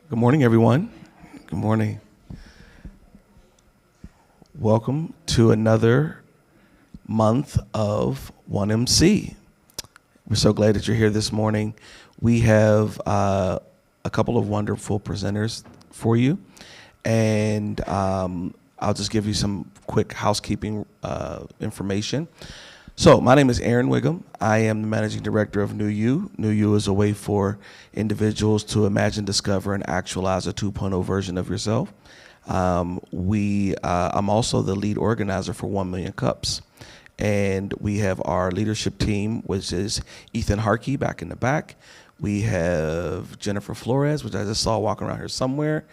Good morning, everyone. Good morning. Welcome to another month of 1MC. We're so glad that you're here this morning. We have a couple of wonderful presenters for you, and I'll just give you some quick housekeeping information. So my name is Aaron Wiggum. I am the Managing Director of New You. New You is a way for individuals to imagine, discover, and actualize a 2.0 version of yourself. I'm also the lead organizer for 1 Million Cups. And we have our leadership team, which is Ethan Harkey back in the back. We have Jennifer Flores, which I just saw walking around here somewhere.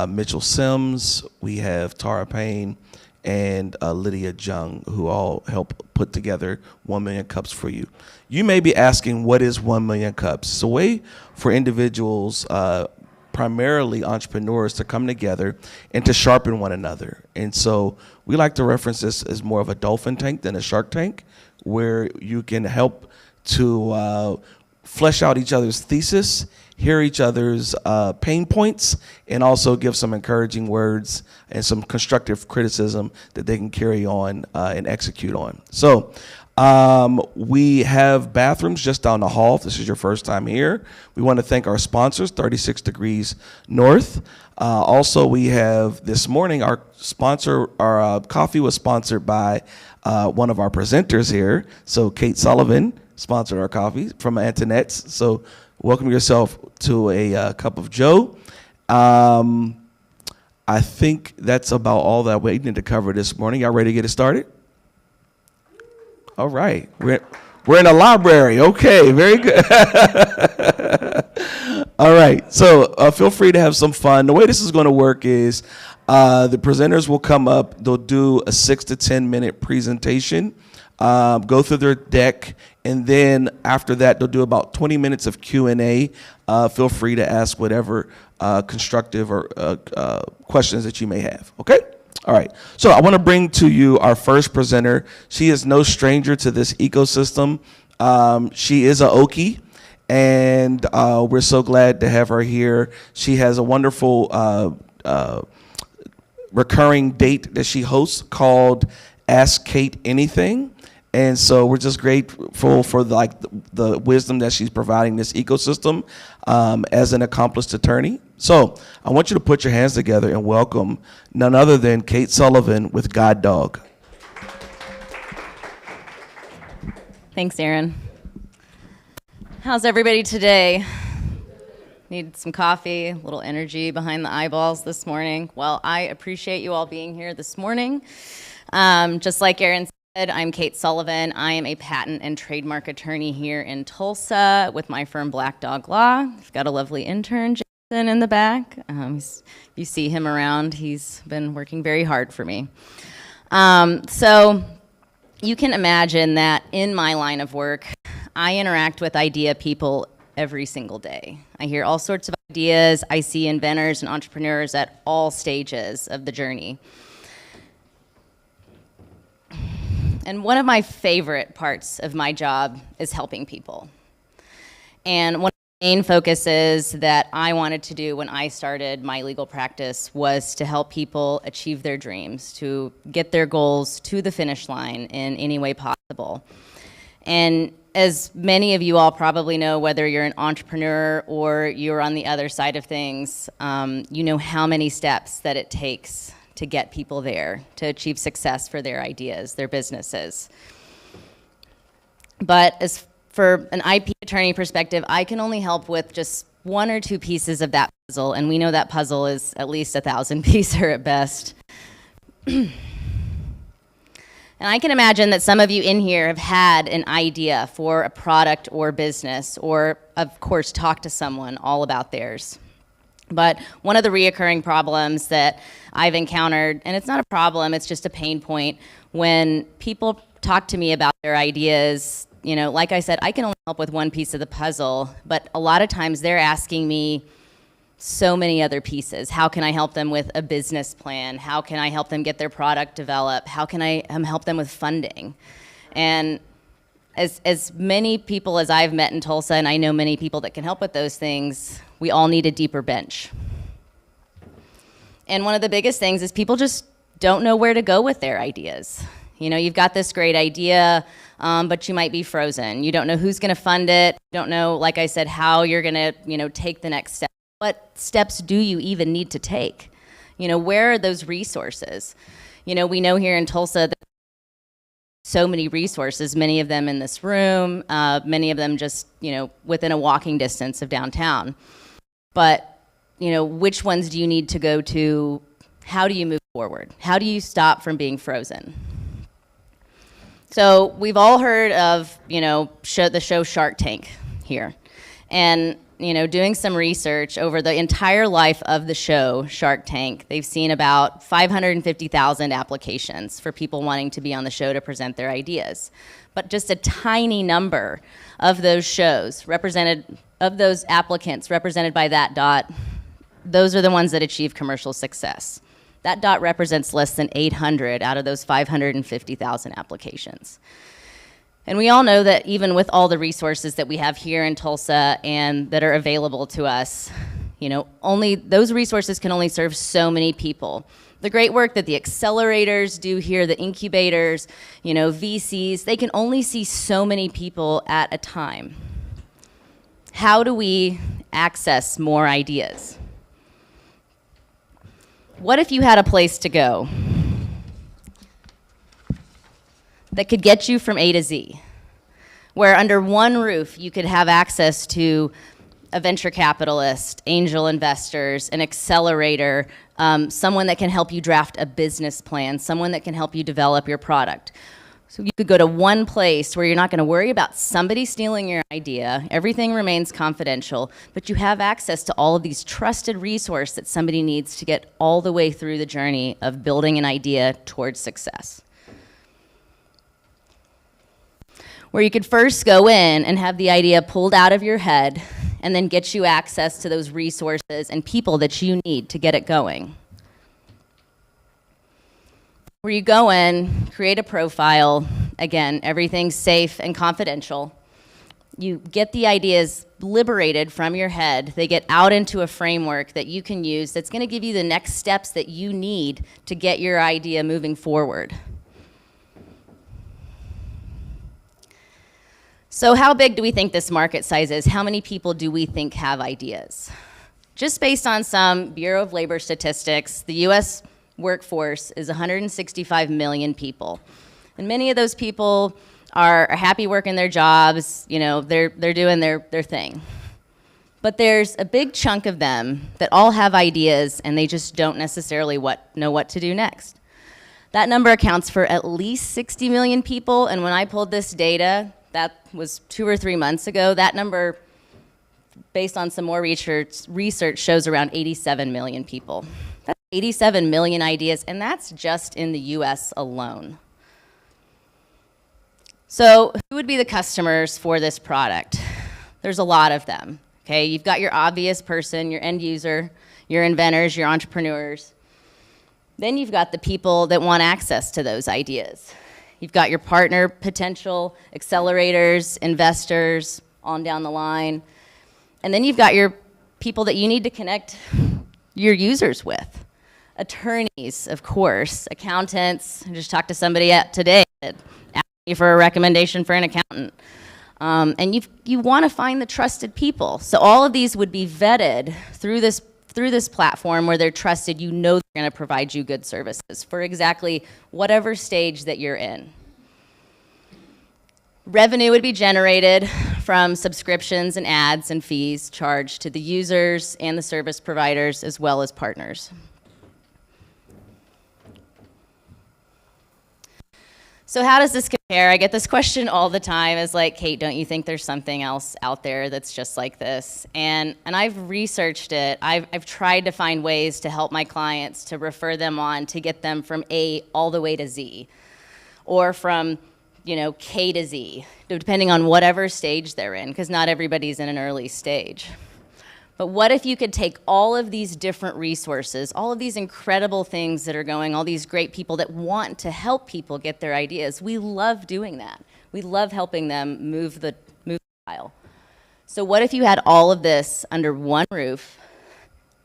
Mitchell Sims. We have Tara Payne and Lydia Jung, who all help put together 1 Million Cups for you. You may be asking, what is 1 Million Cups? It's a way for individuals, primarily entrepreneurs, to come together and to sharpen one another. And so we like to reference this as more of a dolphin tank than a shark tank, where you can help to flesh out each other's thesis, hear each other's pain points, and also give some encouraging words and some constructive criticism that they can carry on and execute on. So we have bathrooms just down the hall. If this is your first time here, we want to thank our sponsors, 36 Degrees North. Also, we have this morning, our coffee was sponsored by one of our presenters here. So Kate Sullivan sponsored our coffee from Antoinette's. So welcome yourself to a cup of Joe. I think that's about all that we need to cover this morning. Y'all ready to get it started? All right. We're in a library. Okay, very good. All right. So feel free to have some fun. The way this is going to work is the presenters will come up. They'll do a 6 to 10 minute presentation, go through their deck, and then after that, they'll do about 20 minutes of Q&A. Feel free to ask whatever constructive or questions that you may have. Okay? All right. So I want to bring to you our first presenter. She is no stranger to this ecosystem. She is a Okie, and we're so glad to have her here. She has a wonderful recurring date that she hosts called Ask Kate Anything. And so we're just grateful for the wisdom that she's providing this ecosystem as an accomplished attorney. So I want you to put your hands together and welcome none other than Kate Sullivan with God Dog. Thanks, Aaron. How's everybody today? Need some coffee, a little energy behind the eyeballs this morning. Well, I appreciate you all being here this morning. Just like Aaron said, I'm Kate Sullivan. I am a patent and trademark attorney here in Tulsa with my firm Black Dog Law. I've got a lovely intern, Jason, in the back. You see him around. He's been working very hard for me. So you can imagine that in my line of work, I interact with idea people every single day. I hear all sorts of ideas. I see inventors and entrepreneurs at all stages of the journey. And one of my favorite parts of my job is helping people. And one of the main focuses that I wanted to do when I started my legal practice was to help people achieve their dreams, to get their goals to the finish line in any way possible. And as many of you all probably know, whether you're an entrepreneur or you're on the other side of things, you know how many steps that it takes to get people there, to achieve success for their ideas, their businesses. But as for an IP attorney perspective, I can only help with just one or two pieces of that puzzle, and we know that puzzle is at least 1,000 pieces at best. And I can imagine that some of you in here have had an idea for a product or business, or of course talk to someone all about theirs. But one of the reoccurring problems that I've encountered, and it's not a problem, it's just a pain point, when people talk to me about their ideas, you know, like I said, I can only help with one piece of the puzzle, but a lot of times they're asking me so many other pieces. How can I help them with a business plan? How can I help them get their product developed? How can I help them with funding? And as many people as I've met in Tulsa, and I know many people that can help with those things, we all need a deeper bench. And one of the biggest things is people just don't know where to go with their ideas. You know, you've got this great idea, but you might be frozen. You don't know who's going to fund it. You don't know, like I said, how you're going to, you know, take the next step. What steps do you even need to take? You know, where are those resources? You know, we know here in Tulsa that so many resources, many of them in this room, many of them just, you know, within a walking distance of downtown. But, you know, which ones do you need to go to? How do you move forward? How do you stop from being frozen? So we've all heard of, you know, the show Shark Tank here. And, you know, doing some research over the entire life of the show Shark Tank, they've seen about 550,000 applications for people wanting to be on the show to present their ideas. But just a tiny number of those shows of those applicants represented by that dot, those are the ones that achieve commercial success. That dot represents less than 800 out of those 550,000 applications. And we all know that even with all the resources that we have here in Tulsa and that are available to us, you know, only those resources can only serve so many people. The great work that the accelerators do here, the incubators, you know, VCs, they can only see so many people at a time. How do we access more ideas? What if you had a place to go that could get you from A to Z, where under one roof you could have access to a venture capitalist, angel investors, an accelerator, someone that can help you draft a business plan, someone that can help you develop your product. So you could go to one place where you're not going to worry about somebody stealing your idea. Everything remains confidential, but you have access to all of these trusted resources that somebody needs to get all the way through the journey of building an idea towards success. Where you could first go in and have the idea pulled out of your head and then get you access to those resources and people that you need to get it going. Where you go in, create a profile, again, everything's safe and confidential. You get the ideas liberated from your head. They get out into a framework that you can use that's going to give you the next steps that you need to get your idea moving forward. So how big do we think this market size is? How many people do we think have ideas? Just based on some Bureau of Labor statistics, the U.S. workforce is 165 million people. And many of those people are happy working their jobs, you know, they're doing their thing. But there's a big chunk of them that all have ideas and they just don't necessarily know what to do next. That number accounts for at least 60 million people, and when I pulled this data, that was 2 or 3 months ago, that number, based on some more research shows around 87 million people. That's 87 million ideas, and that's just in the US alone. So who would be the customers for this product? There's a lot of them, okay? You've got your obvious person, your end user, your inventors, your entrepreneurs. Then you've got the people that want access to those ideas. You've got your partner potential, accelerators, investors, on down the line. And then you've got your people that you need to connect your users with. Attorneys, of course, accountants. I just talked to somebody today that asked me for a recommendation for an accountant. And you want to find the trusted people. So all of these would be vetted through this platform where they're trusted. You know they're going to provide you good services for exactly whatever stage that you're in. Revenue would be generated from subscriptions and ads and fees charged to the users and the service providers as well as partners. So how does this compare? I get this question all the time is like, Kate, don't you think there's something else out there that's just like this? And I've researched it. I've tried to find ways to help my clients to refer them on to get them from A all the way to Z, or from, you know, K to Z, depending on whatever stage they're in, because not everybody's in an early stage. But what if you could take all of these different resources, all of these incredible things that are going, all these great people that want to help people get their ideas? We love doing that. We love helping them move the dial. So what if you had all of this under one roof,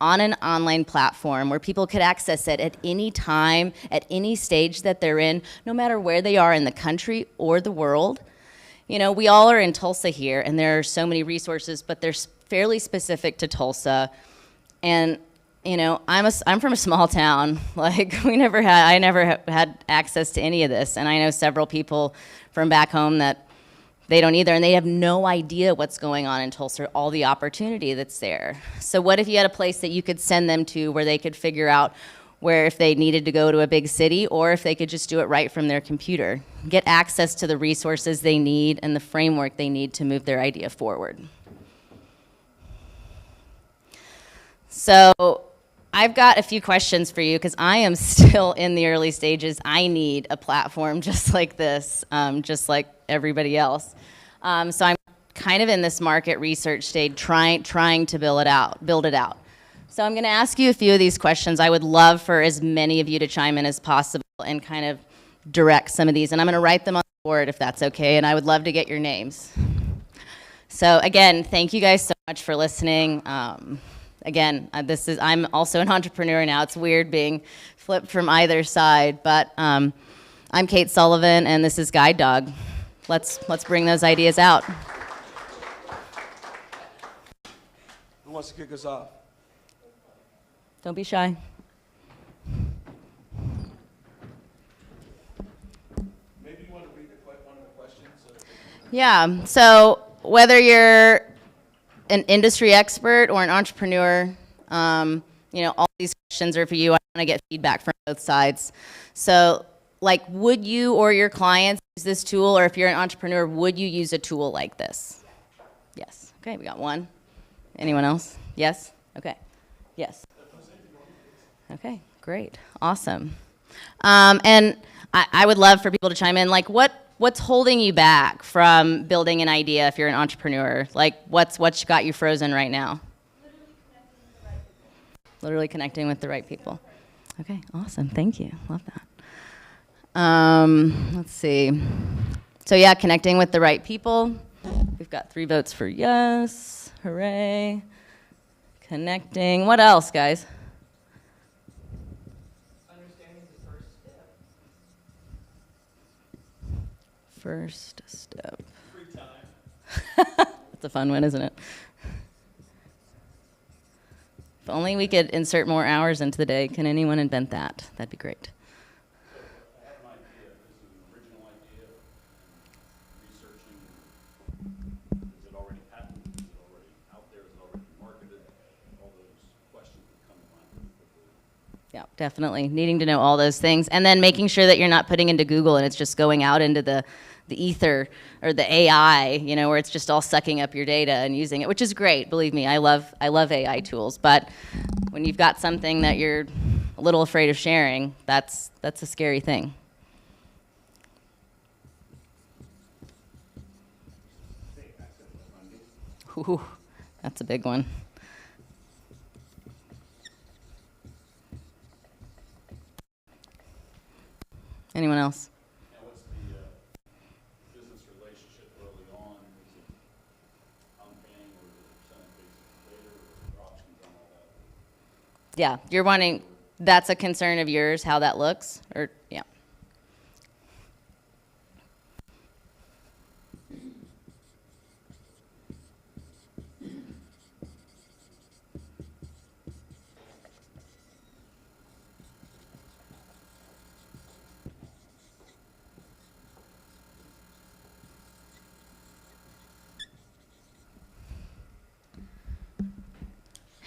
on an online platform where people could access it at any time, at any stage that they're in, no matter where they are in the country or the world. You know, we all are in Tulsa here, and there are so many resources, but they're fairly specific to Tulsa. And you know, I'm from a small town. Like, I never had access to any of this. And I know several people from back home that they don't either, and they have no idea what's going on in Tulsa, all the opportunity that's there. So what if you had a place that you could send them to where they could figure out where if they needed to go to a big city, or if they could just do it right from their computer, get access to the resources they need and the framework they need to move their idea forward. So I've got a few questions for you because I am still in the early stages. I need a platform just like this, just like everybody else. So I'm kind of in this market research stage, trying to build it out. So I'm going to ask you a few of these questions. I would love for as many of you to chime in as possible and kind of direct some of these. And I'm going to write them on the board if that's okay. And I would love to get your names. So again, thank you guys so much for listening. Again, I'm also an entrepreneur now. It's weird being flipped from either side, but I'm Kate Sullivan, and this is Guide Dog. Let's bring those ideas out. Who wants to kick us off? Don't be shy. Maybe you want to read one of the questions. Yeah. So whether you're an industry expert or an entrepreneur, you know, all these questions are for you. I want to get feedback from both sides. So, like, would you or your clients use this tool, or if you're an entrepreneur, would you use a tool like this? Yes. Okay, we got one. Anyone else? Yes? Okay. Yes. Okay, great. Awesome. And I would love for people to chime in, like, what's holding you back from building an idea if you're an entrepreneur? Like, what's got you frozen right now? Literally connecting with the right people. Okay, awesome. Thank you. Love that. Let's see. So yeah, connecting with the right people. We've got 3 votes for yes. Hooray. Connecting. What else, guys? Understanding the first step. First step. Free time. That's a fun one, isn't it? If only we could insert more hours into the day. Can anyone invent that? That'd be great. I have an idea. This is an original idea. Researching, is it already patented? Is it already out there? Is it already marketed? All those questions that come to mind pretty quickly. Yeah, definitely. Needing to know all those things. And then making sure that you're not putting into Google and it's just going out into the ether or the AI, you know, where it's just all sucking up your data and using it, which is great. Believe me, I love AI tools. But when you've got something that you're a little afraid of sharing, that's a scary thing. Ooh, that's a big one. Anyone else? Now, what's the business relationship early on? Is it unpaying or is it percentage-based later or options on all that? Yeah, you're wanting, that's a concern of yours, how that looks? Or, yeah.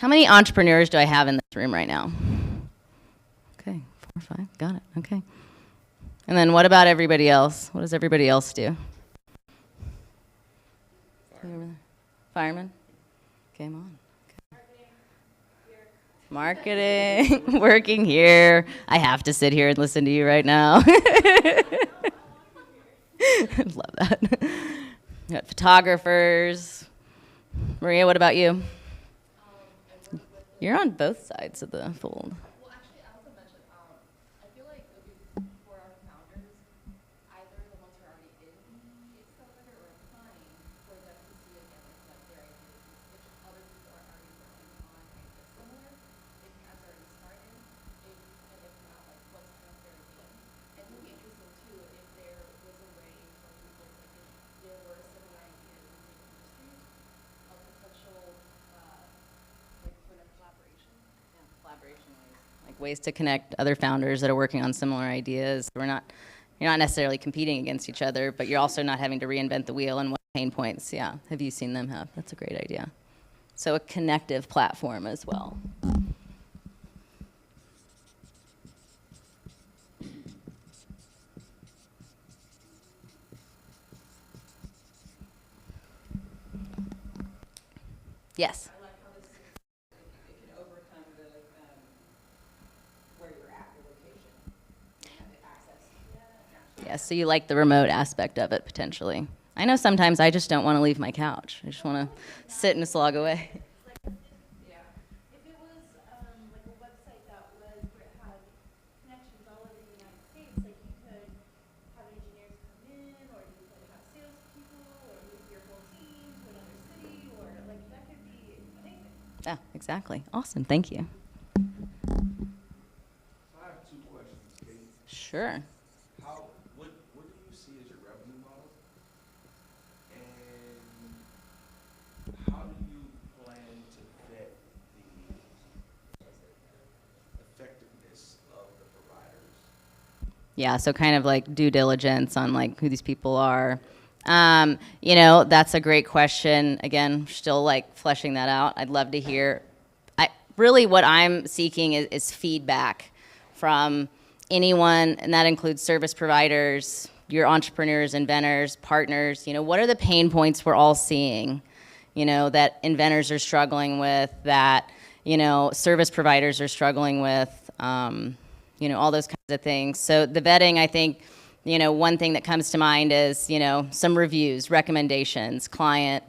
How many entrepreneurs do I have in this room right now? Okay, 4 or 5, got it, okay. And then what about everybody else? What does everybody else do? Fireman? Game on. Okay. Marketing, working here. I have to sit here and listen to you right now. Love that. We got photographers. Maria, what about you? You're on both sides of the fold. Well, actually, I also mentioned, I feel like it would be for our founders, either the ones who are already in the accelerator or applying, for them to see again, like their ideas, which other people are already working on ideas similar, ways to connect other founders that are working on similar ideas. You're not necessarily competing against each other, but you're also not having to reinvent the wheel. And what pain points, yeah, have you seen them have? That's a great idea. So a connective platform as well. Yes. I like how this it can overcome the where you're at, your location, and have the access. Yeah, so you like the remote aspect of it potentially. I know sometimes I just don't want to leave my couch. I just want to sit and slog away. Yeah. If it was like a website that was where it had connections all over the United States, like you could have engineers come in, or you could have salespeople, or move your whole team to another city, or like that could be amazing. Yeah, exactly. Awesome. Thank you. I have two questions, Kate. Sure. What do you see as your revenue model? And how do you plan to vet the effectiveness of the providers? Yeah, so kind of like due diligence on like who these people are. That's a great question. Again, still like fleshing that out. I'd love to hear. Really what I'm seeking is feedback from anyone, and that includes service providers, your entrepreneurs, inventors, partners. What are the pain points we're all seeing, that inventors are struggling with, that, service providers are struggling with, all those kinds of things. So the vetting, I think, one thing that comes to mind is, some reviews, recommendations, client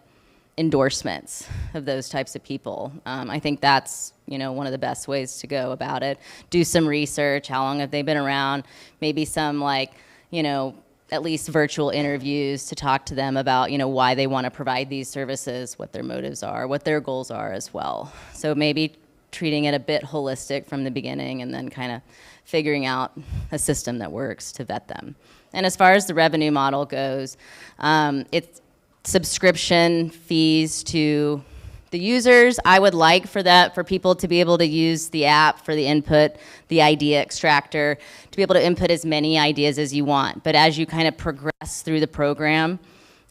endorsements of those types of people. I think that's, one of the best ways to go about it. Do some research. How long have they been around? Maybe some at least virtual interviews to talk to them about, why they want to provide these services, what their motives are, what their goals are as well. So maybe treating it a bit holistic from the beginning and then kind of figuring out a system that works to vet them. And as far as the revenue model goes, it's subscription fees to the users. I would like for people to be able to use the app for the input, the idea extractor, to be able to input as many ideas as you want. But as you kind of progress through the program,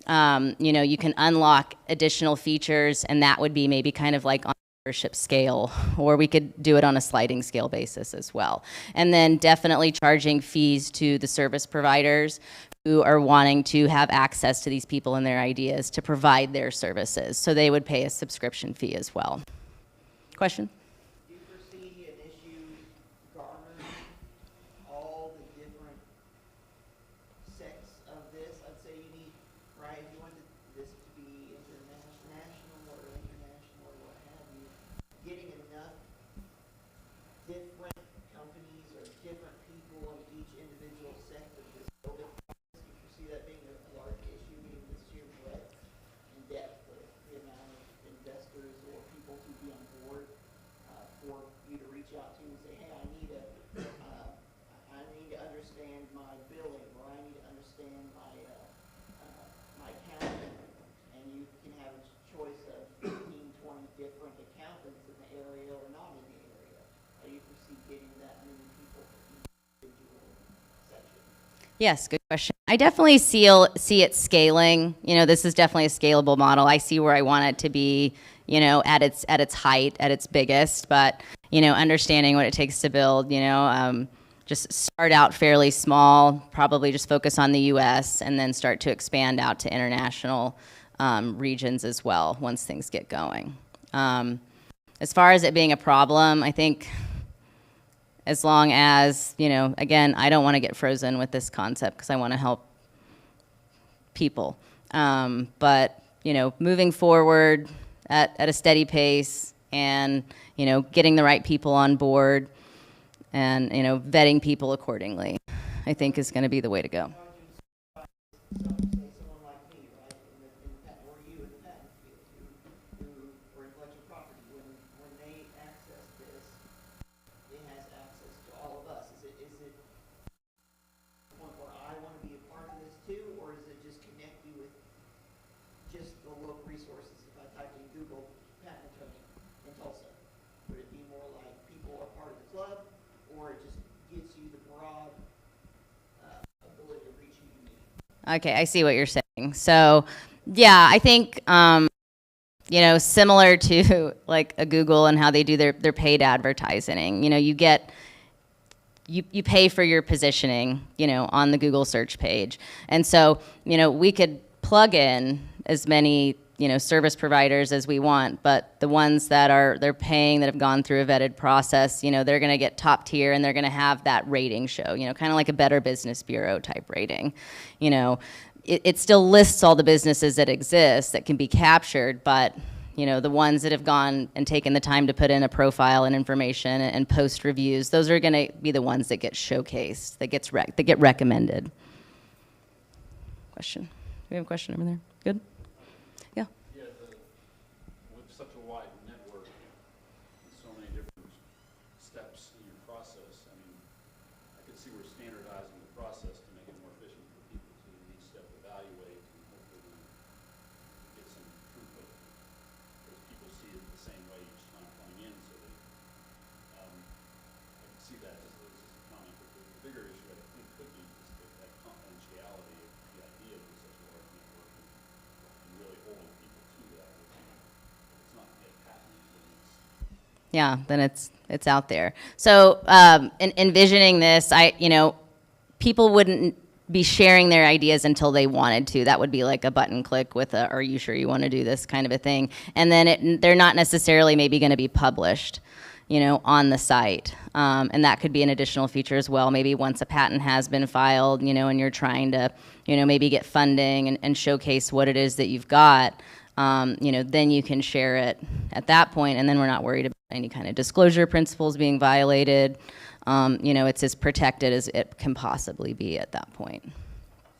you can unlock additional features, and that would be maybe kind of like on a membership scale, or we could do it on a sliding scale basis as well. And then definitely charging fees to the service providers who are wanting to have access to these people and their ideas to provide their services. So they would pay a subscription fee as well. Question? Do you foresee an issue garnering all the different sects of this? I'd say you need, right, if you want this to be international or what have you, getting enough different companies or different people in each individual sect of this building. Do you foresee that being a large issue, meaning the sheer breadth and depth of the amount of investors or people to be on board for you to reach out to and say, hey, I need to understand my billing, or I need to understand my accounting, and you can have a choice of 15, 20 different accountants in the area or not in the area. Do you foresee getting that many people for each individual section? Yes, good question. I definitely see it scaling. This is definitely a scalable model. I see where I want it to be, at its height, at its biggest, but, understanding what it takes to build, just start out fairly small, probably just focus on the US, and then start to expand out to international regions as well once things get going. As far as it being a problem, I think as long as, again, I don't want to get frozen with this concept because I want to help people. But, moving forward at a steady pace and, getting the right people on board and, vetting people accordingly, I think is going to be the way to go. Say someone like me, right, in the patent, or you in the patent field, who or intellectual property, when they access this, it has access to all of us. Is it one where I want to be a part of this too, or is it just connect you with just the local resources? If I type in Google patent attorney in Tulsa, would it be more like people are part of the club, or it just gives you the broad, ability to reach who you need? Okay, I see what you're saying. So, yeah, I think, similar to like a Google and how they do their paid advertising, you pay for your positioning, on the Google search page. And so, we could plug in as many, service providers as we want, but the ones they're paying that have gone through a vetted process, they're going to get top tier and they're going to have that rating show, kind of like a Better Business Bureau type rating. It still lists all the businesses that exist that can be captured, but the ones that have gone and taken the time to put in a profile and information and post reviews, those are going to be the ones that get showcased, that get recommended. Question? We have a question over there. Good? Yeah. Yeah, with such a wide network, and so many different steps in your process, I mean, I could see we're standardizing the process to make it more efficient for people to each step evaluate and hopefully get some throughput, because people see it the same way each time coming in, so that, I can see that just as a comment, but the bigger issue I think could be just that confidentiality of the idea of such a large network and really holding people to that. If it's not yet patented, then it's Yeah, then it's out there. So envisioning this, people wouldn't be sharing their ideas until they wanted to. That would be like a button click with a, "Are you sure you want to do this?" kind of a thing. And then they're not necessarily maybe going to be published, on the site. And that could be an additional feature as well. Maybe once a patent has been filed, and you're trying to, maybe get funding and showcase what it is that you've got. Then you can share it at that point, and then we're not worried about any kind of disclosure principles being violated. It's as protected as it can possibly be at that point.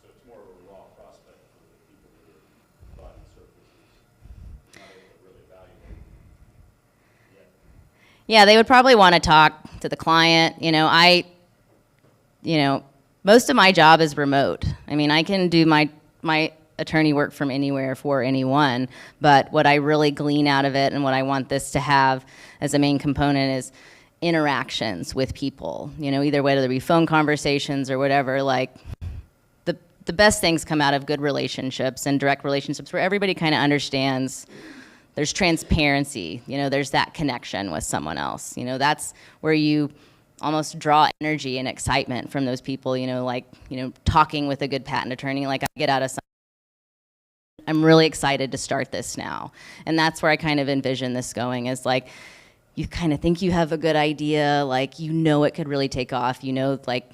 so it's more of a raw prospect for the people that are providing services, not able to really evaluate yet. Yeah, they would probably want to talk to the client. Most of my job is remote. I mean, I can do my attorney work from anywhere for anyone, but what I really glean out of it and what I want this to have as a main component is interactions with people, either whether it be phone conversations or whatever. Like the best things come out of good relationships and direct relationships where everybody kind of understands. There's transparency, there's that connection with someone else. That's where you almost draw energy and excitement from those people, talking with a good patent attorney. Like I get out of some, I'm really excited to start this now. And that's where I kind of envision this going, is like, you kind of think you have a good idea, like, it could really take off, like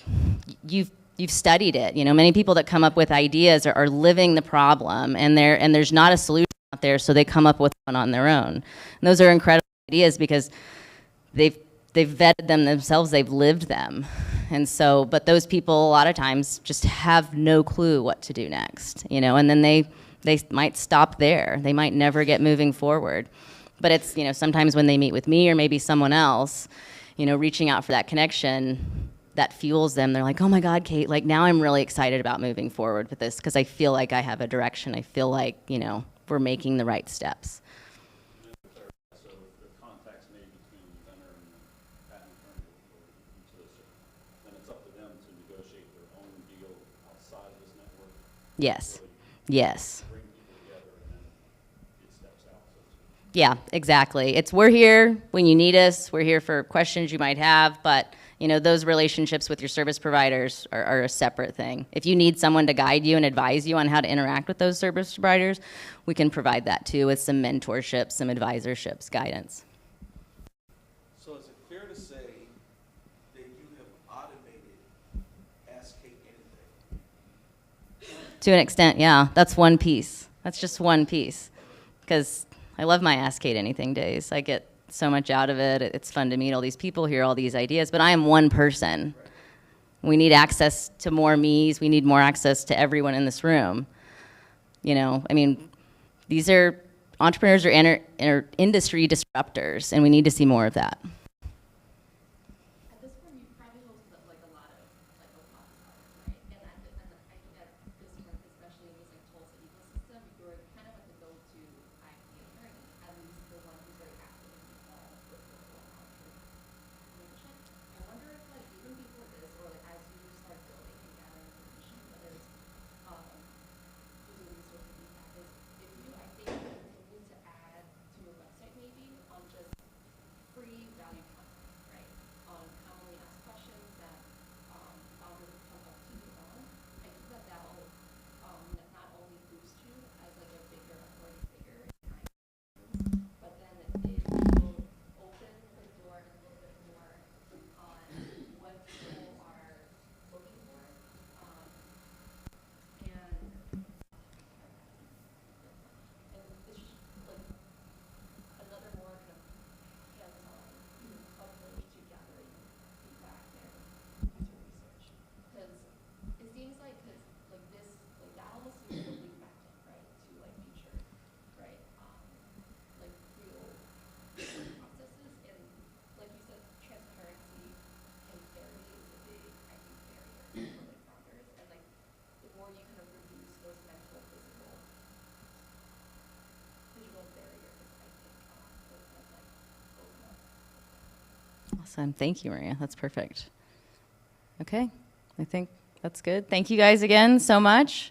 you've studied it. Many people that come up with ideas are living the problem, and there's not a solution out there, so they come up with one on their own. And those are incredible ideas because they've vetted them themselves, they've lived them. And so, but those people a lot of times just have no clue what to do next, and then they might stop there. They might never get moving forward. But it's, sometimes when they meet with me or maybe someone else, reaching out for that connection, that fuels them. They're like, "Oh my God, Kate, like now I'm really excited about moving forward with this because I feel like I have a direction. I feel like, we're making the right steps." So the contacts made between the vendor and the patent attorney or each of those, then it's up to them to negotiate their own deal outside of this network. Yes. Really Yes. bring people together and then it steps out, so to speak. Yeah, exactly. We're here when you need us. We're here for questions you might have, but those relationships with your service providers are a separate thing. If you need someone to guide you and advise you on how to interact with those service providers, we can provide that too with some mentorship, some advisorships, guidance. So is it fair to say that you have automated Ask Kate Anything? To an extent, yeah. That's one piece. That's just one piece. Because I love my Ask Kate Anything days. I get so much out of it. It's fun to meet all these people, hear all these ideas, but I am one person. We need access to more me's. We need more access to everyone in this room. These are entrepreneurs are industry disruptors, and we need to see more of that. At this point, you've probably hosted like a lot of like open office hours, right? And I think at this point, especially in this like Tulsa ecosystem, you're kind of like the go-to IP attorney, at least the one who's very active with the open office. I wonder if like Awesome. Thank you, Maria. That's perfect. Okay. I think that's good. Thank you guys again so much.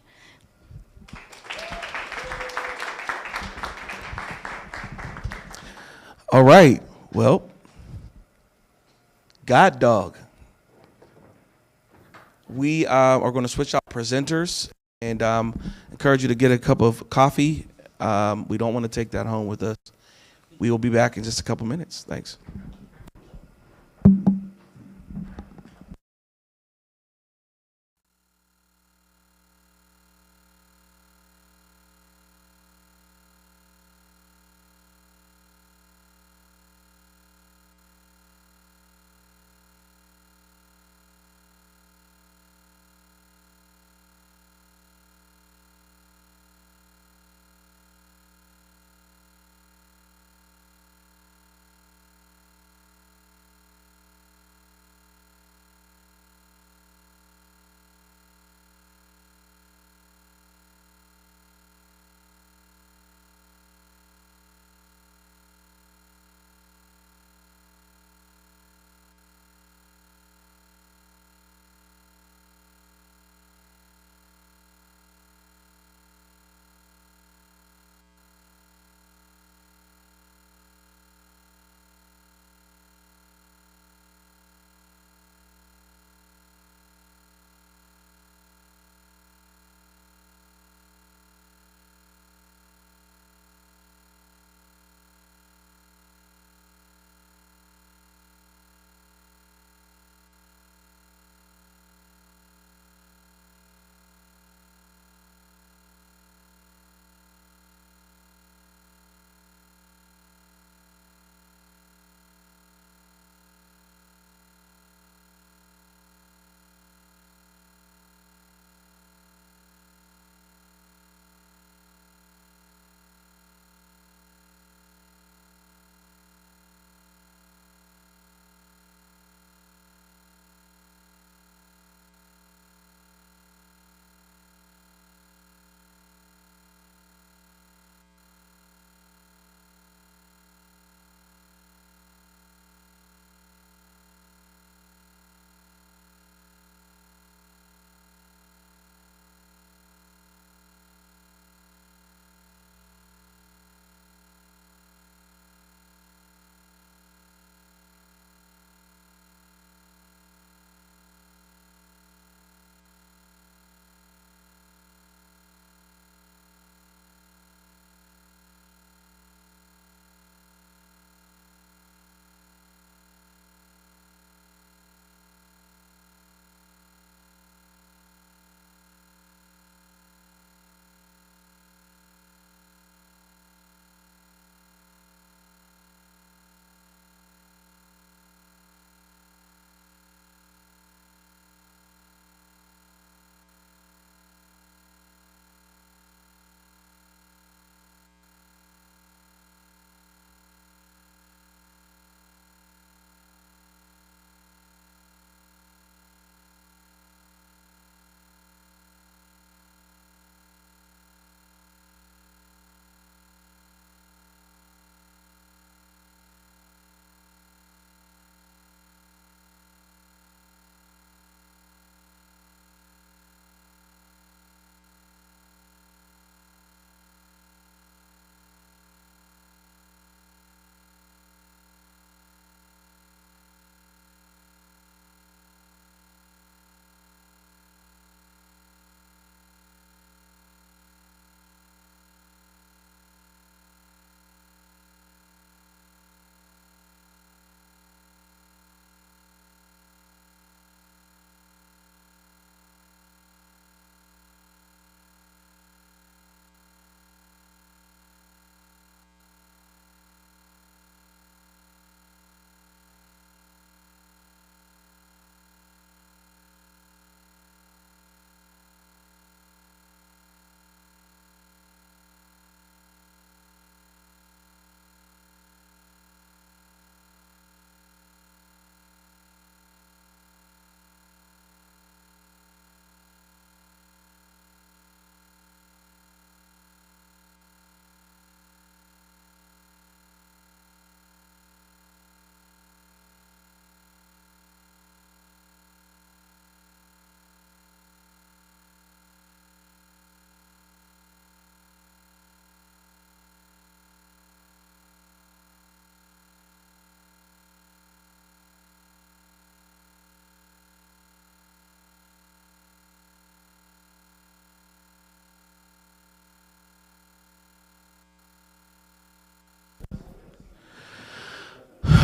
All right. Well, God dog. We are going to switch out presenters and encourage you to get a cup of coffee. We don't want to take that home with us. We will be back in just a couple minutes. Thanks.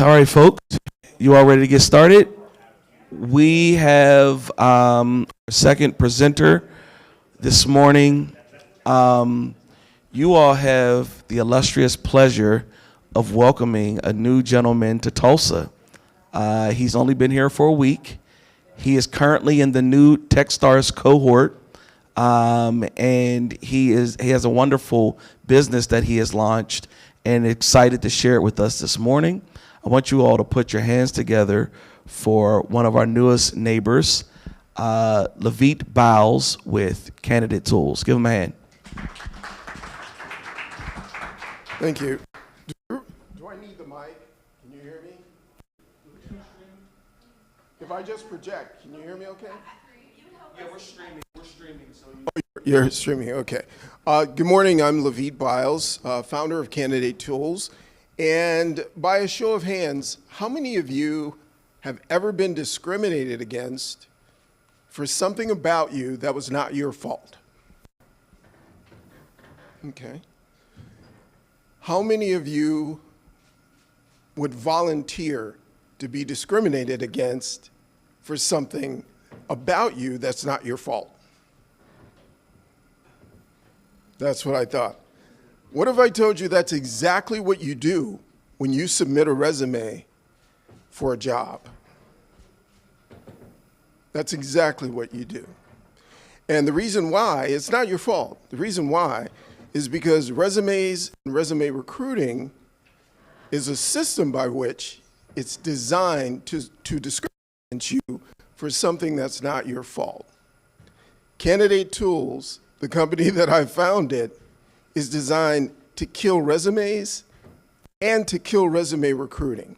All right, folks, you all ready to get started? We have a second presenter this morning. You all have the illustrious pleasure of welcoming a new gentleman to Tulsa. He's only been here for a week. He is currently in the new Techstars cohort, and he has a wonderful business that he has launched, and excited to share it with us this morning. I want you all to put your hands together for one of our newest neighbors, Levite Biles with Candidate Tools. Give him a hand. Thank you. Do I need the mic? Can you hear me? If I just project, can you hear me okay? Yeah, we're streaming. So You're streaming, okay. Good morning, I'm Levite Biles, founder of Candidate Tools. And by a show of hands, how many of you have ever been discriminated against for something about you that was not your fault? Okay. How many of you would volunteer to be discriminated against for something about you that's not your fault? That's what I thought. What if I told you that's exactly what you do when you submit a resume for a job? That's exactly what you do. And the reason why, it's not your fault. The reason why is because resumes and resume recruiting is a system by which it's designed to discriminate you for something that's not your fault. Candidate Tools, the company that I founded, is designed to kill resumes and to kill resume recruiting.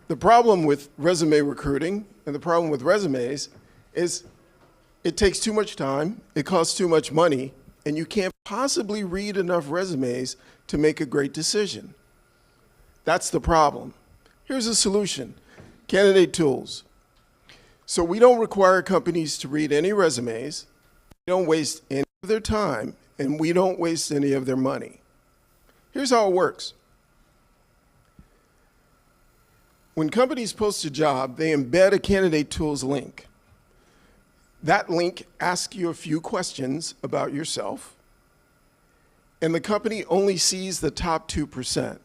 The problem with resume recruiting and the problem with resumes is it takes too much time, it costs too much money, and you can't possibly read enough resumes to make a great decision. That's the problem. Here's a solution: Candidate Tools. So we don't require companies to read any resumes, we don't waste any of their time, and we don't waste any of their money. Here's how it works. When companies post a job, they embed a Candidate Tools link. That link asks you a few questions about yourself, and the company only sees the top 2%.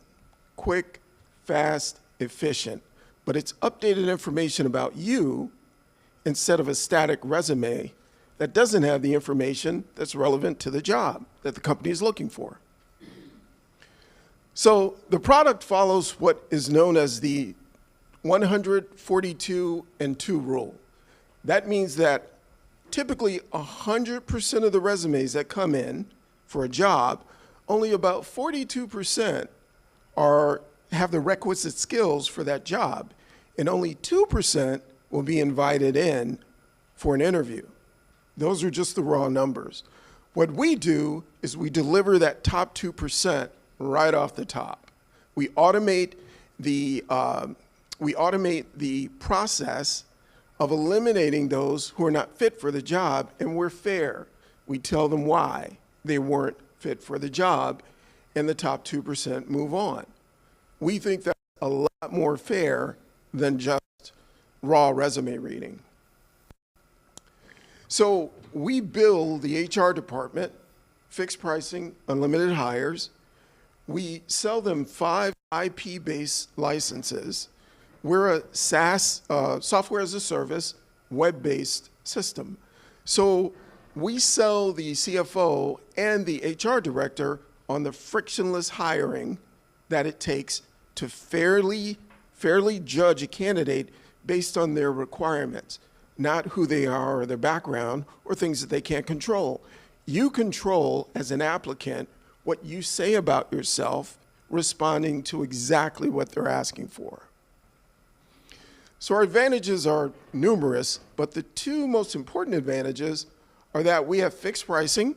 Quick, fast, efficient, but it's updated information about you instead of a static resume that doesn't have the information that's relevant to the job that the company is looking for. So the product follows what is known as the 142 and 2 rule. That means that typically 100% of the resumes that come in for a job, only about 42% have the requisite skills for that job, and only 2% will be invited in for an interview. Those are just the raw numbers. What we do is we deliver that top 2% right off the top. We automate the process of eliminating those who are not fit for the job, and we're fair. We tell them why they weren't fit for the job, and the top 2% move on. We think that's a lot more fair than just raw resume reading. So we bill the HR department fixed pricing, unlimited hires. We sell them 5 IP-based licenses. We're a SaaS, software as a service, web-based system. So we sell the CFO and the HR director on the frictionless hiring that it takes to fairly judge a candidate based on their requirements, not who they are or their background or things that they can't control. You control, as an applicant, what you say about yourself, responding to exactly what they're asking for. So our advantages are numerous, but the 2 most important advantages are that we have fixed pricing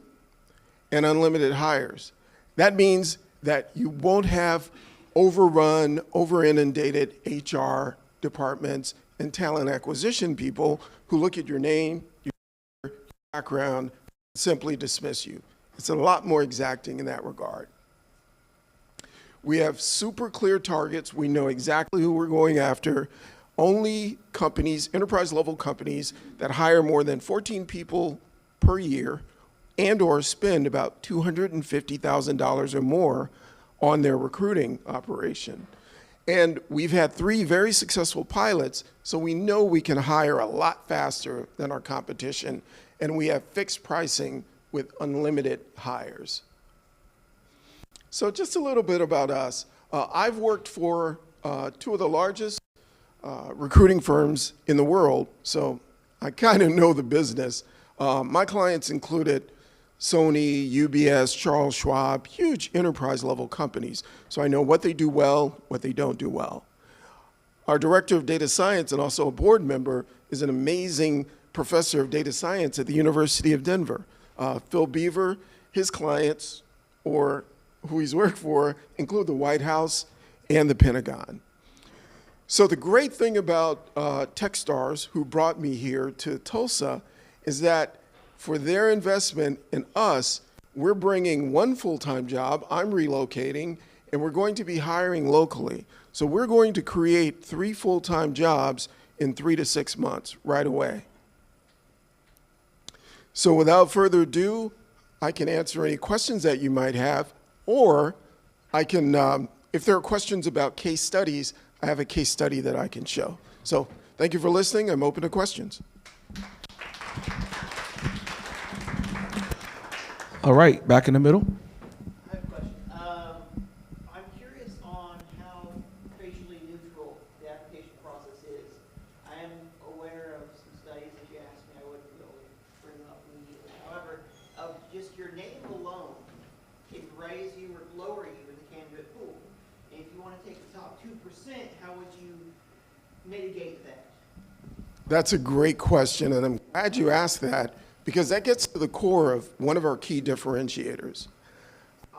and unlimited hires. That means that you won't have overrun, over-inundated HR departments and talent acquisition people who look at your name, your background, and simply dismiss you. It's a lot more exacting in that regard. We have super clear targets. We know exactly who we're going after. Only companies, enterprise level companies that hire more than 14 people per year and or spend about $250,000 or more on their recruiting operation. And we've had 3 very successful pilots, so we know we can hire a lot faster than our competition, and we have fixed pricing with unlimited hires. So just a little bit about us. I've worked for 2 of the largest recruiting firms in the world, so I kind of know the business. My clients included Sony, UBS, Charles Schwab, huge enterprise level companies. So I know what they do well, what they don't do well. Our director of data science and also a board member is an amazing professor of data science at the University of Denver. Phil Beaver, his clients, or who he's worked for, include the White House and the Pentagon. So the great thing about Techstars, who brought me here to Tulsa, is that for their investment in us, we're bringing 1 full-time job, I'm relocating, and we're going to be hiring locally. So we're going to create 3 full-time jobs in 3 to 6 months, right away. So without further ado, I can answer any questions that you might have, or I can, if there are questions about case studies, I have a case study that I can show. So thank you for listening. I'm open to questions. All right, back in the middle. I have a question. I'm curious on how facially neutral the application process is. I am aware of some studies that you asked me, I wouldn't really bring them up immediately. However, of just your name alone can raise you or lower you in the candidate pool. And if you want to take the top 2%, how would you mitigate that? That's a great question, and I'm glad you asked that, because that gets to the core of one of our key differentiators.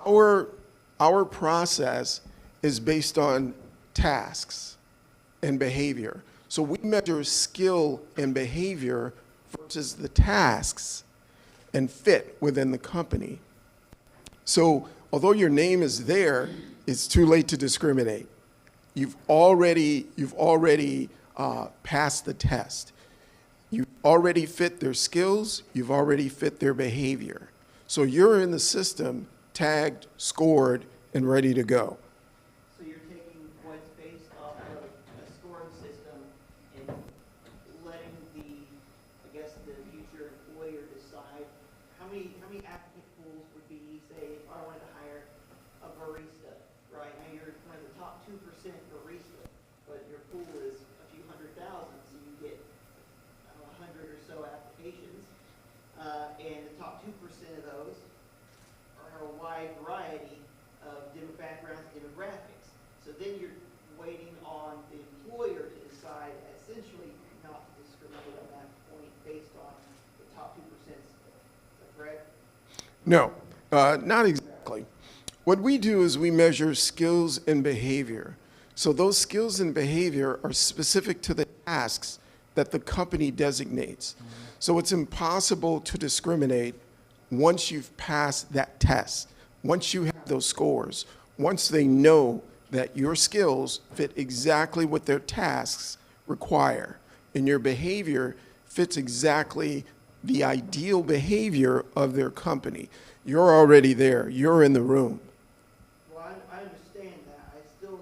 Our process is based on tasks and behavior. So we measure skill and behavior versus the tasks and fit within the company. So although your name is there, it's too late to discriminate. You've already passed the test. You've already fit their skills, you've already fit their behavior. So you're in the system, tagged, scored, and ready to go. So you're taking what's based off of a scoring system and letting the future employer decide how many applicant pools would be, say, if I wanted to hire a barista, right? Now you're one of the top 2% barista, but your pool is a few 100,000, so you get 100 or so applications, and the top 2% of those are a wide variety of backgrounds and demographics. So then you're waiting on the employer to decide, essentially not to discriminate on that point based on the top 2%. Is that correct? No, not exactly. What we do is we measure skills and behavior. So those skills and behavior are specific to the tasks that the company designates. So it's impossible to discriminate once you've passed that test, once you have those scores, once they know that your skills fit exactly what their tasks require, and your behavior fits exactly the ideal behavior of their company. You're already there, you're in the room. Well, I understand that. I still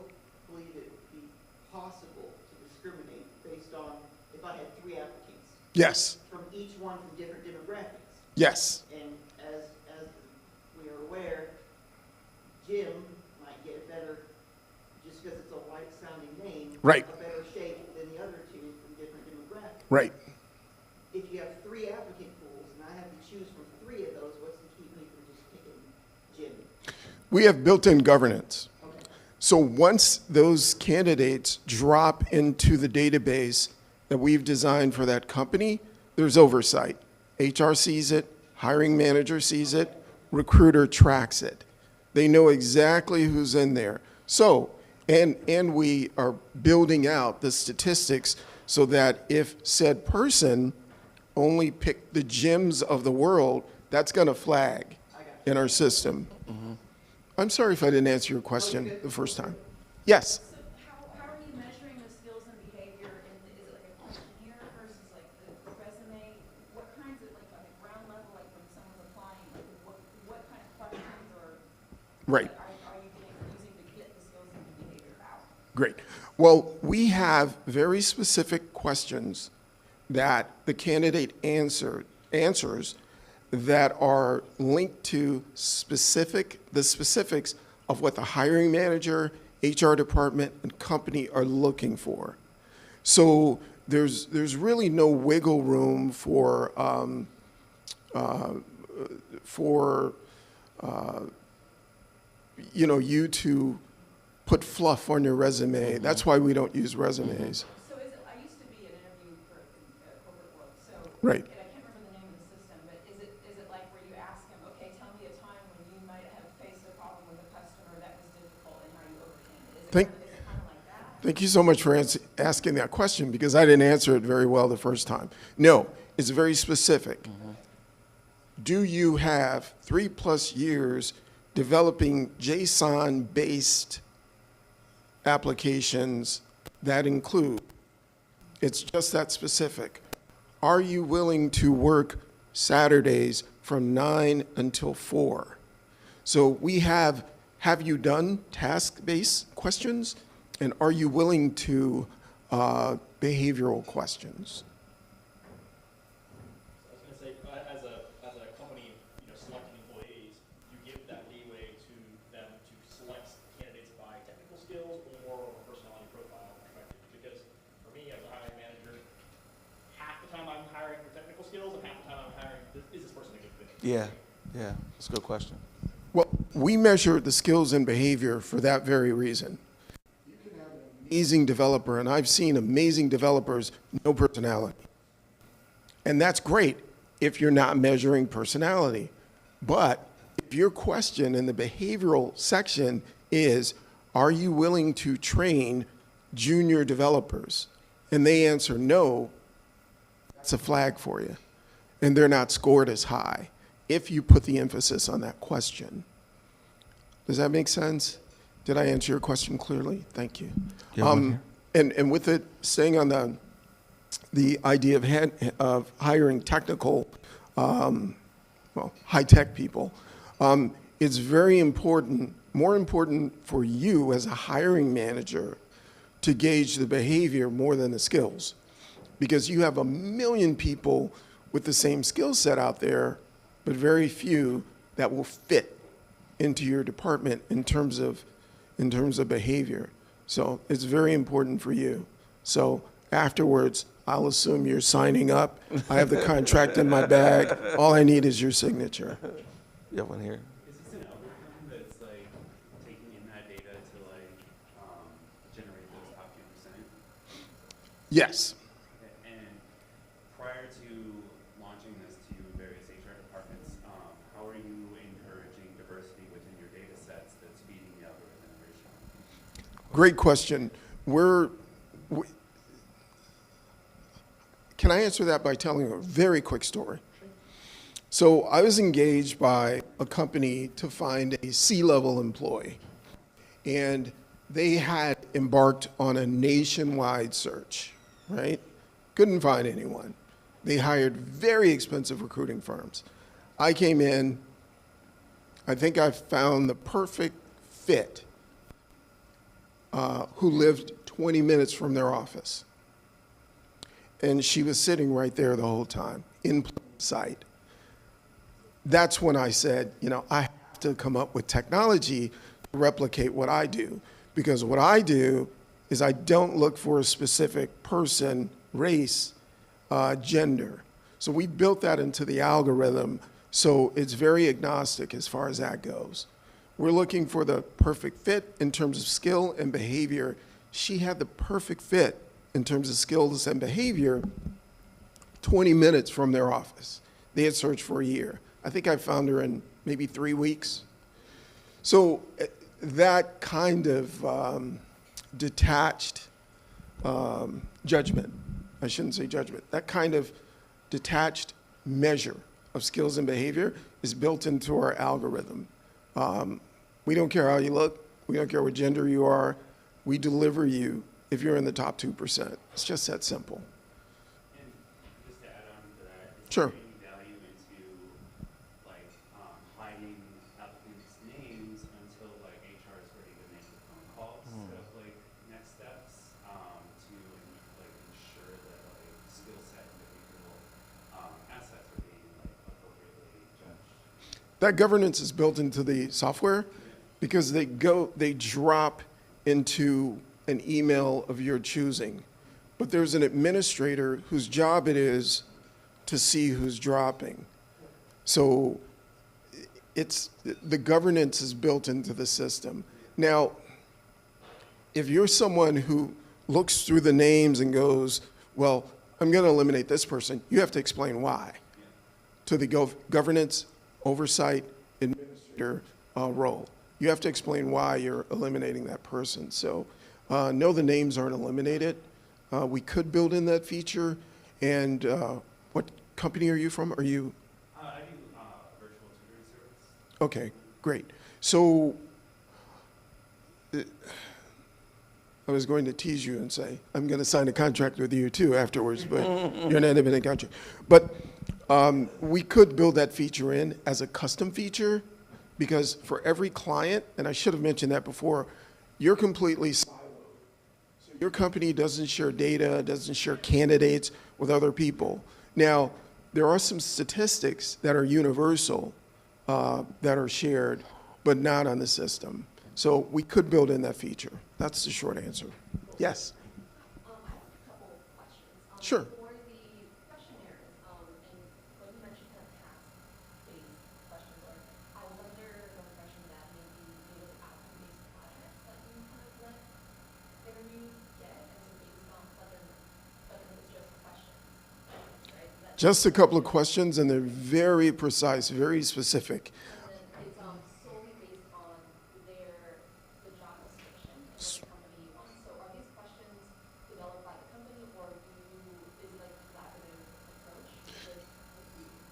believe it would be possible to discriminate based on if I had 3 applicants Yes, from each one from different demographics. yes, And as we are aware, Jim might get better, just because it's a white sounding name, Right. a better shape than the other 2 from different demographics. right. If you have 3 applicant pools and I have to choose from 3 of those, what's to keep me from just picking Jim? We have built-in governance. Okay. So once those candidates drop into the database that we've designed for that company, there's oversight. HR sees it, hiring manager sees it, recruiter tracks it. They know exactly who's in there. So, and we are building out the statistics so that if said person only picked the gems of the world, that's going to flag in our system. I'm sorry if I didn't answer your question the first time. Yes. So how are you measuring the skills and behavior? And is it like a questionnaire versus like the resume? What kinds of, like on the ground level, like when someone's applying, like what kind of questions or Right. are you using to get the skills and behavior out? Great. Well, we have very specific questions that the candidate answers that are linked to the specifics of what the hiring manager, HR department, and company are looking for. So there's really no wiggle room for you to put fluff on your resume. That's why we don't use resumes. So is it, I used to be an interview for corporate world, so. Right. And I can't remember the name of the system, but is it like where you ask them, okay, tell me a time when you might have faced a problem with a customer that was difficult and how you overcame it? Is it kind of like that? Thank you so much for asking that question, because I didn't answer it very well the first time. No, it's very specific. Do you have 3+ years developing JSON-based applications that include? It's just that specific. Are you willing to work Saturdays from 9 until 4? So we have you done task-based questions, and are you willing to behavioral questions? I was going to say, as a company, selecting employees, you give that leeway to them to select candidates by technical skills or personality profile perspective. Because for me, as a hiring manager, half the time I'm hiring for technical skills, and half the time I'm hiring, is this person a good fit? Yeah, that's a good question. Well, we measure the skills and behavior for that very reason. You can have an amazing developer, and I've seen amazing developers, no personality. And that's great if you're not measuring personality. But if your question in the behavioral section is, are you willing to train junior developers? And they answer no, that's a flag for you. And they're not scored as high if you put the emphasis on that question. Does that make sense? Did I answer your question clearly? Thank you. Yeah, one And with it, staying on the idea of hiring technical, high-tech people, it's very important, more important for you as a hiring manager to gauge the behavior more than the skills. Because you have 1 million people with the same skill set out there, but very few that will fit into your department in terms of behavior. So it's very important for you. So afterwards, I'll assume you're signing up. I have the contract in my bag. All I need is your signature. You have one here? Is this an algorithm that's like taking in that data to like generate those top 2%? Yes. And prior to launching this to various HR departments, how are you encouraging diversity within your data sets that's feeding the algorithm innovation? Great question. Can I answer that by telling a very quick story? So I was engaged by a company to find a C-level employee, and they had embarked on a nationwide search, right? Couldn't find anyone. They hired very expensive recruiting firms. I came in, I think I found the perfect fit, who lived 20 minutes from their office. And she was sitting right there the whole time, in plain sight. That's when I said, I have to come up with technology to replicate what I do. Because what I do is I don't look for a specific person, race, gender. So we built that into the algorithm, so it's very agnostic as far as that goes. We're looking for the perfect fit in terms of skill and behavior. She had the perfect fit in terms of skills and behavior 20 minutes from their office. They had searched for a year. I think I found her in maybe 3 weeks. So that kind of detached judgment, I shouldn't say judgment, that kind of detached measure of skills and behavior is built into our algorithm. We don't care how you look. We don't care what gender you are. We deliver you if you're in the top 2%. It's just that simple. And just to add on to that, is Sure. there any value into like hiding applicants' names until like HR is ready to make the phone calls of like next steps to like ensure that like skill set and behavioral assets are being like appropriately judged? That governance is built into the software because they drop into an email of your choosing. But there's an administrator whose job it is to see who's dropping. So the governance is built into the system. Now, if you're someone who looks through the names and goes, well, I'm going to eliminate this person, you have to explain why to the governance oversight administrator role. You have to explain why you're eliminating that person. So no, the names aren't eliminated. We could build in that feature. And what company are you from? Are you? I do virtual tutoring service. Okay, great. So I was going to tease you and say, I'm going to sign a contract with you too afterwards, but you're an independent contractor. But we could build that feature in as a custom feature because for every client, and I should have mentioned that before, you're completely siloed. So your company doesn't share data, doesn't share candidates with other people. Now, there are some statistics that are universal that are shared, but not on the system. So we could build in that feature. That's the short answer. Yes? I have a couple of questions. Sure. For the questionnaires, and when you mentioned kind of task-based questions, or I was under the impression that maybe it was outcome-based projects that you kind of let interviews get, and so based on whether it's just questions, right? Just a couple of questions, and they're very precise, very specific. And then it's solely based on the job description that the company wants. So are these questions developed by the company, or is it like a collaborative approach with you?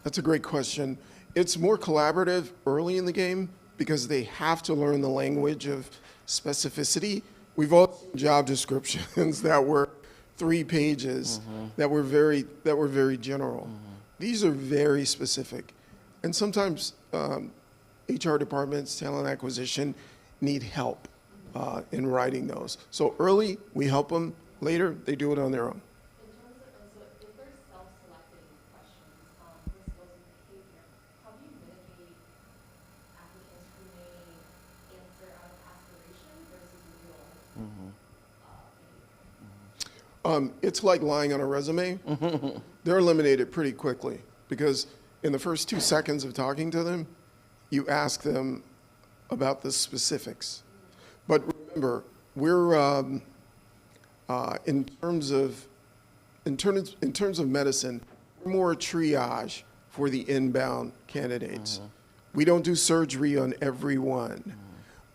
That's a great question. It's more collaborative early in the game because they have to learn the language of specificity. We've all seen job descriptions that were 3 pages, that were very general. These are very specific. And sometimes HR departments, talent acquisition, need help in writing those. So early, we help them. Later, they do it on their own. In terms of, and so if there's self-selecting questions for skills and behavior, how do you mitigate applicants who may answer out of aspiration versus real behavior? It's like lying on a resume. They're eliminated pretty quickly because in the first 2 seconds of talking to them, you ask them about the specifics. But remember, we're in terms of medicine, we're more a triage for the inbound candidates. We don't do surgery on everyone.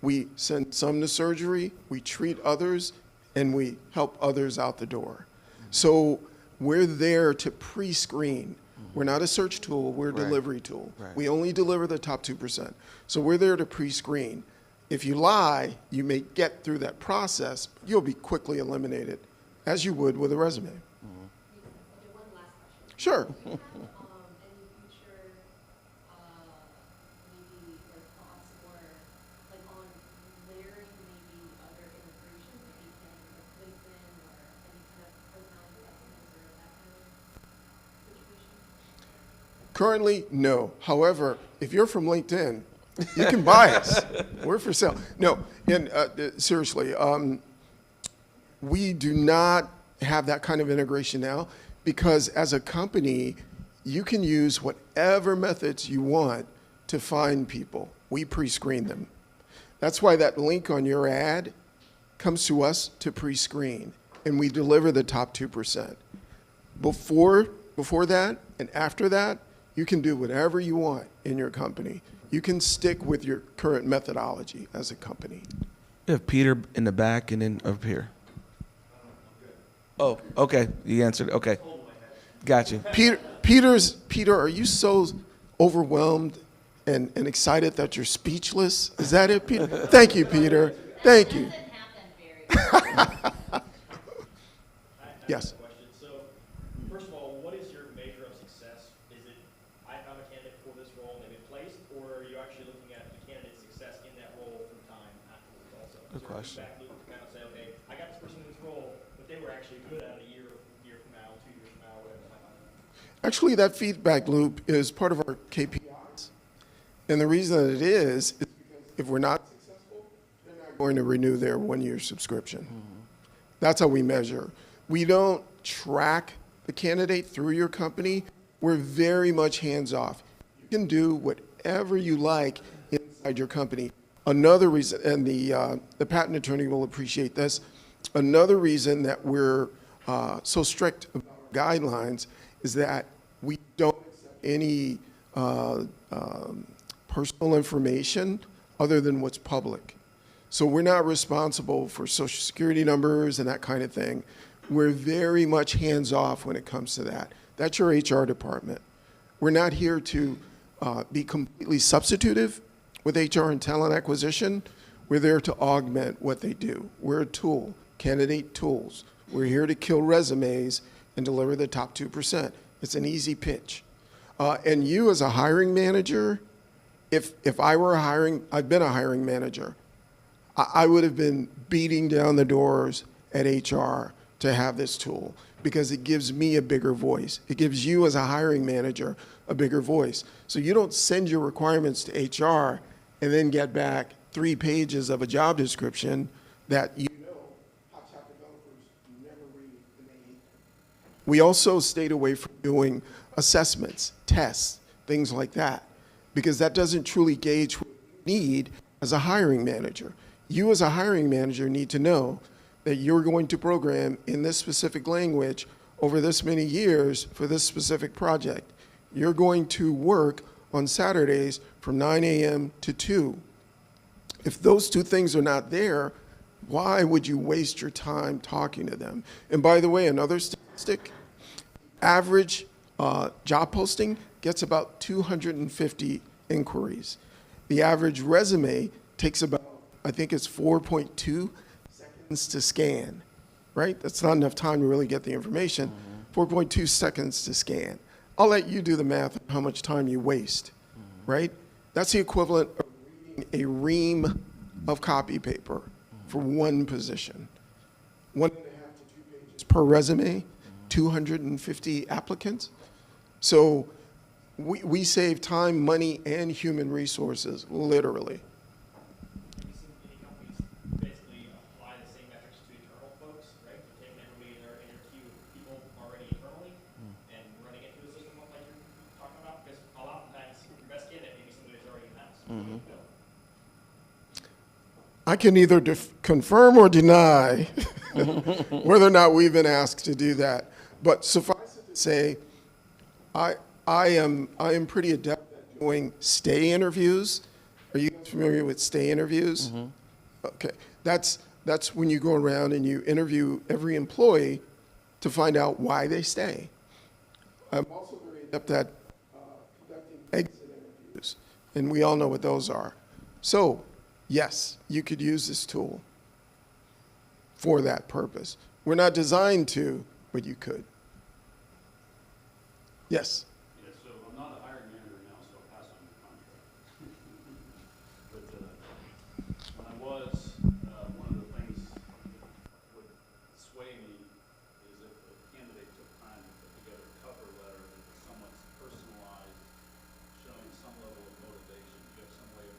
We send some to surgery, we treat others, and we help others out the door. So we're there to pre-screen. We're not a search tool, we're a delivery tool. Right. We only deliver the top 2%. So we're there to pre-screen. If you lie, you may get through that process, you'll be quickly eliminated, as you would with a resume. Okay, one last question. Sure. Do you have any future, maybe like thoughts or like on layering maybe other integrations, maybe like LinkedIn or any kind of personality estimates or that kind of situation? Currently, no. However, if you're from LinkedIn, you can buy us. We're for sale. No, and seriously, we do not have that kind of integration now because as a company, you can use whatever methods you want to find people. We pre-screen them. That's why that link on your ad comes to us to pre-screen, and we deliver the top 2%. Before that and after that, you can do whatever you want in your company. You can stick with your current methodology as a company. We have Peter in the back and then up here. Oh, okay. You answered. Okay. Got you. Peter, are you so overwhelmed and excited that you're speechless. Is that it, Peter? Thank you, Peter. Thank you. Yes. Question. So, first of all, what is your measure of success? Is it, I found a candidate for this role and they've been placed, or are you actually looking at the candidate's success in that role through time afterwards also? Good question. Feedback loop to kind of say, okay, I got this person in this role, but they were actually good at it a year from now, 2 years from now, whatever. Actually, that feedback loop is part of our KPIs. And the reason that it is because if we're not successful, they're not going to renew their 1-year subscription. That's how we measure. We don't track the candidate through your company. We're very much hands-off. You can do whatever you like inside your company. Another reason, and the patent attorney will appreciate this, another reason that we're so strict about our guidelines is that we don't accept any personal information other than what's public. So we're not responsible for social security numbers and that kind of thing. We're very much hands-off when it comes to that. That's your HR department. We're not here to be completely substitutive with HR and talent acquisition. We're there to augment what they do. We're a tool, candidate tools. We're here to kill resumes and deliver the top 2%. It's an easy pitch. And you as a hiring manager, if I were I've been a hiring manager, I would have been beating down the doors at HR to have this tool because it gives me a bigger voice. It gives you as a hiring manager a bigger voice. So you don't send your requirements to HR and then get back 3 pages of a job description that you know hot shot developers never read and they hate. We also stayed away from doing assessments, tests, things like that, because that doesn't truly gauge what you need as a hiring manager. You as a hiring manager need to know that you're going to program in this specific language over this many years for this specific project. You're going to work on Saturdays from 9 a.m. to 2. If those 2 things are not there, why would you waste your time talking to them? And by the way, another statistic, average job posting gets about 250 inquiries. The average resume takes about, I think it's 4.2 seconds to scan, right? That's not enough time to really get the information. 4.2 seconds to scan. I'll let you do the math of how much time you waste, right? That's the equivalent of reading a ream of copy paper for one position. 1.5 to 2 pages per resume, 250 applicants. So we save time, money, and human resources, literally. Have you seen any companies basically apply the same metrics to internal folks, right? They're taking everybody in their queue of people already internally and running it through the system like you're talking about? Because a lot of times your best candidate may be somebody that's already in-house. I can either confirm or deny whether or not we've been asked to do that. But suffice it to say, I am pretty adept at doing stay interviews. Are you familiar with stay interviews? Okay, that's when you go around and you interview every employee to find out why they stay. I'm also very adept at conducting exit interviews, and we all know what those are. So, yes, you could use this tool for that purpose. We're not designed to, but you could. Yes. Yeah, so I'm not a hiring manager now, so I'll pass on your contract. But when I was, one of the things that would sway me is if a candidate took time to put together a cover letter that was somewhat personalized, showing some level of motivation. Do you have some way of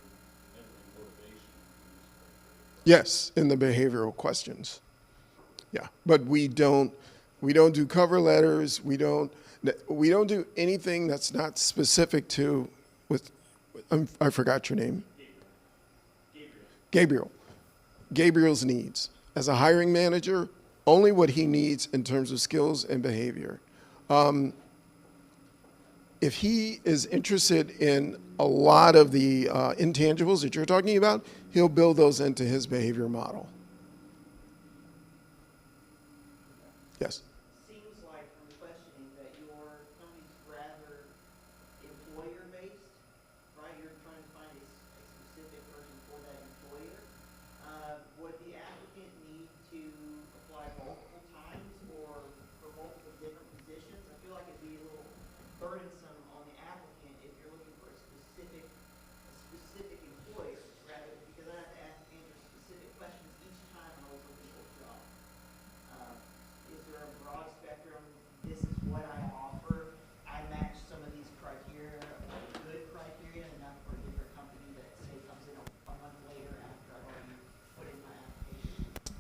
measuring motivation in this criteria? Yes, in the behavioral questions. Yeah, but we don't do cover letters. We don't do anything that's not specific to I forgot your name. Gabriel. Gabriel's needs. As a hiring manager, only what he needs in terms of skills and behavior. If he is interested in a lot of the intangibles that you're talking about, he'll build those into his behavior model. Yes. Seems like from questioning that your company's rather employer-based, right? You're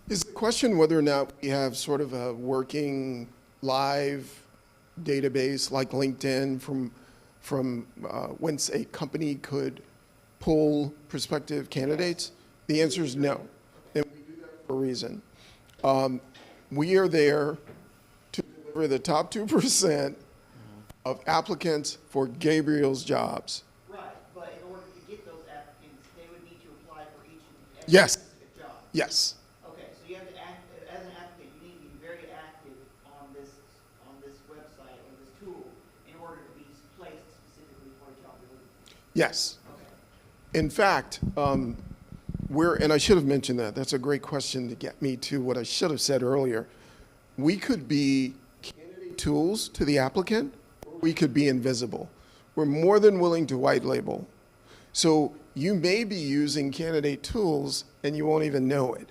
Is the question whether or not we have sort of a working live database like LinkedIn from whence a company could pull prospective candidates? The answer is no, and we do that for a reason. We are there to deliver the top 2% of applicants for Gabriel's jobs. Right, but in order to get those applicants, they would need to apply for each and every Yes. specific job. Yes. Okay, so you have to act, as an applicant, you need to be very active on this website or this tool in order to be placed specifically for a job you're looking for. Yes. Okay. In fact, and I should have mentioned that. That's a great question to get me to what I should have said earlier. We could be candidate tools to the applicant, or we could be invisible. We're more than willing to white label. So you may be using candidate tools and you won't even know it.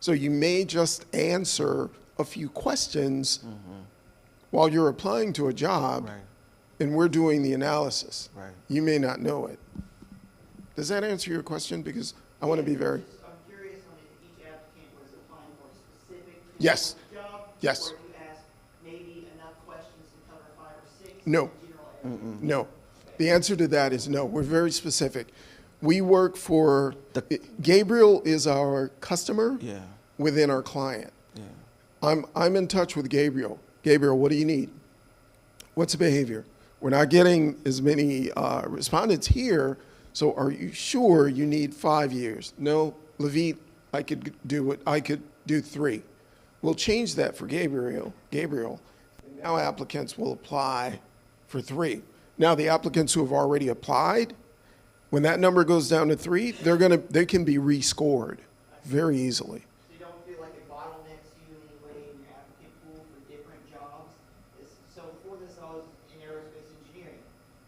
So you may just answer a few questions while you're applying to a job, Right. and we're doing the analysis. Right. You may not know it. Does that answer your question? Because I want to be very. I'm curious on if each applicant was applying for a specific Yes. job? Yes. Or if you asked maybe enough questions to cover 5 or 6? No. General area? No. The answer to that is no. We're very specific. We work for, Gabriel is our customer Yeah. within our client. Yeah. I'm in touch with Gabriel. Gabriel, what do you need? What's the behavior? We're not getting as many respondents here, so are you sure you need 5 years? No, Levite, I could do 3. We'll change that for Gabriel. Now applicants will apply for 3. Now the applicants who have already applied, when that number goes down to 3, they can be rescored very easily. So you don't feel like it bottlenecks you in any way in your applicant pool for different jobs? So before this, I was in aerospace engineering,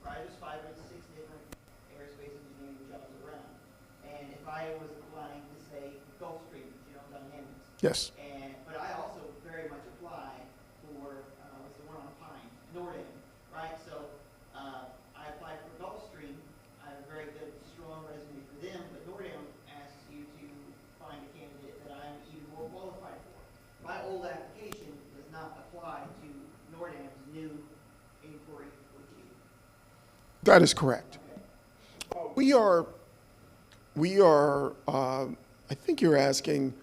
right? There's 5 or 6 different aerospace engineering jobs around. And if I was applying to, say, Gulfstream, General Dynamics, Yes. but I also very much apply for, what's the one on Pine, Nordam, right? So, I applied for Gulfstream. I have a very good, strong resume for them, but Nordam asks you to find a candidate that I'm even more qualified for. My old application does not apply to Nordam's new inquiry with you. That is correct. Okay. We are, I think you're asking,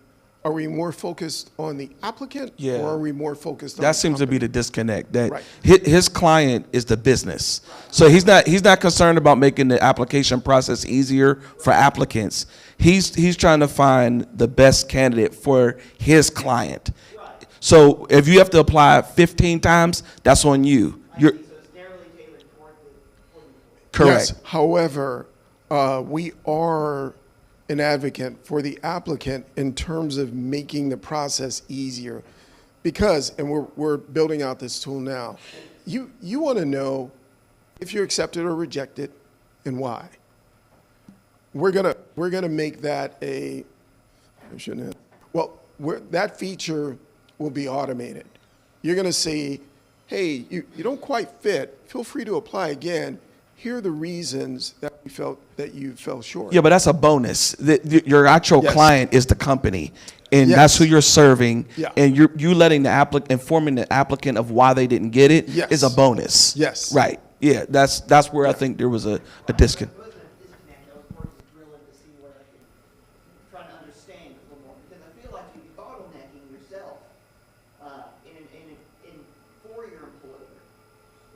are we more focused on the applicant? Yeah. Or are we more focused on That the seems to be company? the disconnect. That Right. his client is the business, so he's not concerned about making the application process easier for applicants. He's trying to find the best candidate for his client. So if you have to apply 15 times, that's on you. You're So it's narrowly tailored toward the employee. correct. Yes. However, we are an advocate for the applicant in terms of making the process easier. Because, and we're building out this tool now, you want to know if you're accepted or rejected and why. We're gonna make that I shouldn't have. Well, that feature will be automated. You're gonna say, hey, you don't quite fit. Feel free to apply again. Here are the reasons that you fell short. Yeah, but that's a bonus. Your actual Yes. client is the company, and Yes. that's who you're serving. Yeah. And you letting the informing the applicant of why they didn't get it Yes. is a bonus. Yes. Right. Yeah. That's where I think there was a disconnect. It wasn't a disconnect, I was more just drilling to see where I could, trying to understand a little more, because I feel like you'd be bottlenecking yourself, for your employer,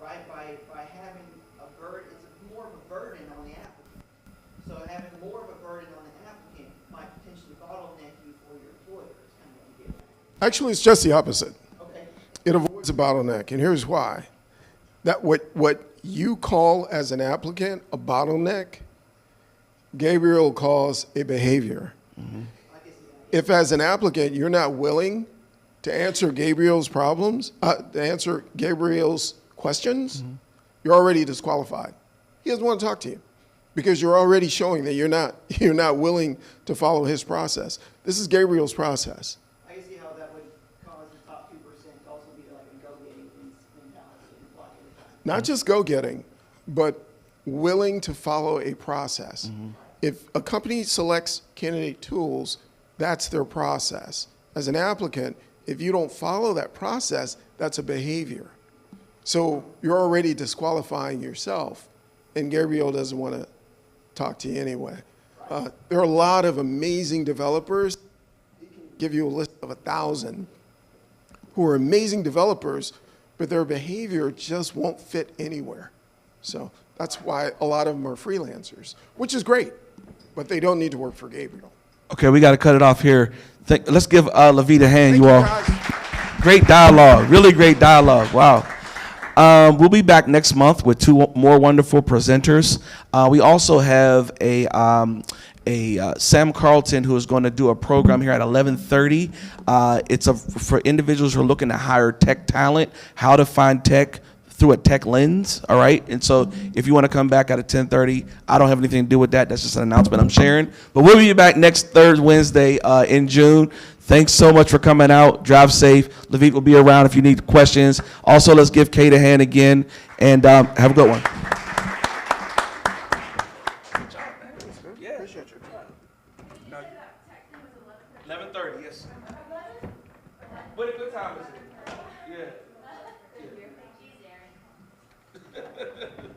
right? By having a burden, it's more of a burden on the applicant. So having more of a burden on the applicant might potentially bottleneck you for your employer, is kind of what I'm getting at. Actually, it's just the opposite. Okay, It avoids a bottleneck, and here's why. That what you call as an applicant a bottleneck, Gabriel calls a behavior. If as an applicant you're not willing to answer Gabriel's problems, to answer Gabriel's questions, you're already disqualified. He doesn't want to talk to you because you're already showing that you're not willing to follow his process. This is Gabriel's process. I can see how that would cause the top 2% to also be like a go-getting mentality and block every time. Not just go-getting, but willing to follow a process. If a company selects candidate tools, that's their process. as an applicant, if you don't follow that process, that's a behavior. So you're already disqualifying yourself, and Gabriel doesn't want to talk to you anyway. There are a lot of amazing developers. He can give you a list of 1,000 who are amazing developers, but their behavior just won't fit anywhere. So that's why a lot of them are freelancers, which is great, but they don't need to work for Gabriel. Okay, we got to cut it off here. Let's give Levita a hand, Thank you all. guys. Great dialogue, really great dialogue. Wow. We'll be back next month with 2 more wonderful presenters. We also have a Sam Carlton who is going to do a program here at 11:30. It's for individuals who are looking to hire tech talent, how to find tech through a tech lens, all right? And so if you want to come back at 10:30, I don't have anything to do with that. That's just an announcement I'm sharing. But we'll be back next third Wednesday in June. Thanks so much for coming out. Drive safe. Levit will be around if you need questions. Also, let's give Kate a hand again, and have a good one. Appreciate your time. 11:30, yes. What a good time is it? Yeah. Thank you, Darren.